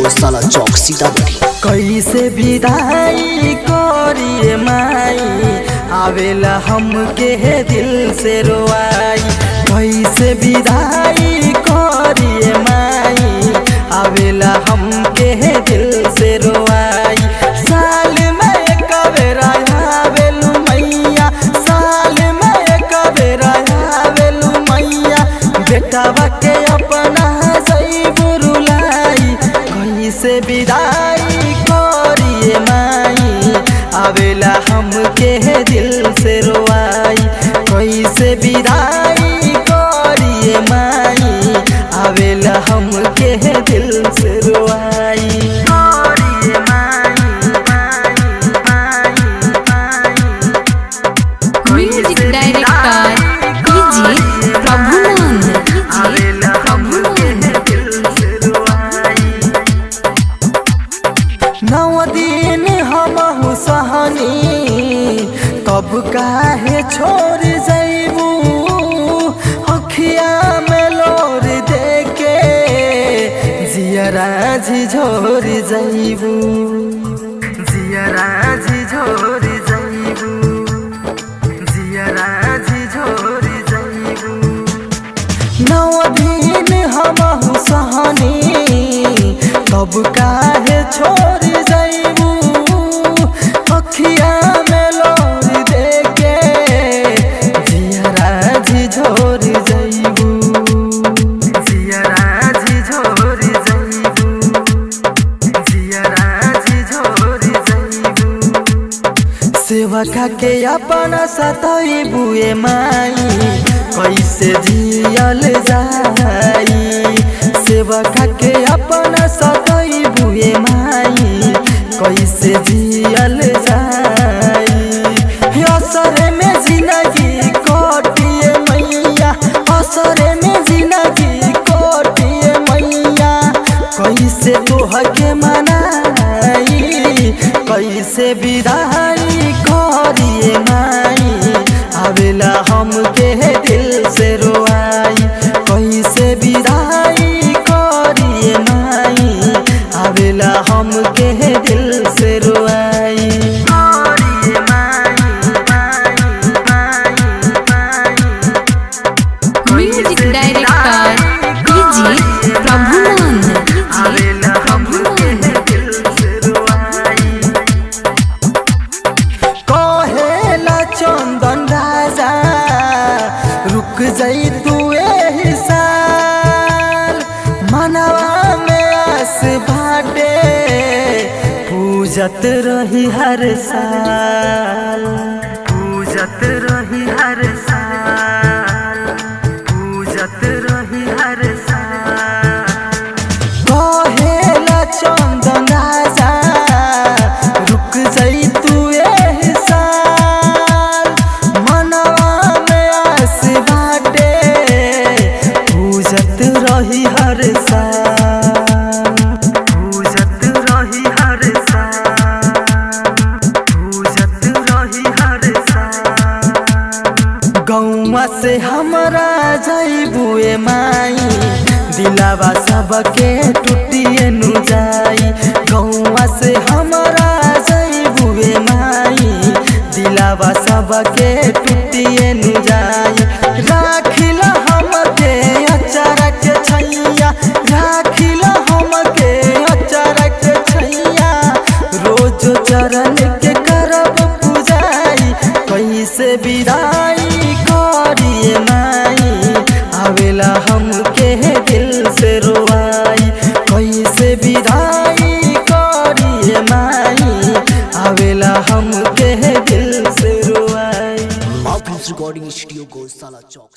गौशाला चौक सीतामढ़ी। कैसे विदाई करिए माई आवेला हमके दिल से रोआई। कैसे विदाई करिए माई आवेला हमके दिल से रोआई। साल में एक बेर आवेलू मैया, साल में एक बेर आवेलू मैया, बेटावा के अपना जईबू रुलाई। कैसे विदाई करिए माई आवेला हमके दिल से रोआई। कैसे विदाई करिए माई आवेला हमके दिल से रोआई। Music director DJ Prabhunand. नौ दिन हमहु सहनी तब काहे छोड़ जईबू। अखिया में लोर देके जियरा झिझोर जईबू, जियरा झिझोर जईबू, जियरा झिझोर जईबू। नौ दिन हमहु सहनी तब काहे छोड़ जईबू। अखिया में लोर देके जियरा झिझोर जईबू, जियरा झिझोर जईबू, जियरा झिझोर जईबू। सेवका के अपना सतईबू ए माई कैसे जियल जाई। सेवका के अपना सतईबू ए माई कैसे जियल जाई। असरे में जिंदगी कटिए मैया, असरे में जिंदगी कटिए मैया, कैसे तोहके मनाई। कैसे विदाई करिए माई आवेला हमके दिल से रोआई। कैसे विदाई करिए माई आवेला हमके दिल से रोआई। Music director DJ Prabhunand. कहेला चंदन राजा रुक जाई तू एही साल। मनवा में आस बाटे पूजत रही हर साल, पूजत रही हर साल, पूजत रही हर साल। कहेला चंदन राजा रुक जाई तू एही साल। मनवा में आस बाटे पूजत रही हर साल, पूजत रही हर साल, पूजत रही हर साल। गौवा से हमरा जईबू ए माई दिलावा सबके टूटिए नु जाई। गौवा से हमरा जईबू ए माई दिलावा सबके टूटिए नु जाई। राखिला हमके अचारा के छैया, राखिला हमके अचारा के छैया, रोज चरण के करब पूजाई। कैसे विदाई करिए माई आवेला हमके दिल से रोआई। कैसे विदाई करिए माई आवेला हमके दिल से रोआई। माउथ रिकॉर्डिंग स्टूडियो गौशाला चौक।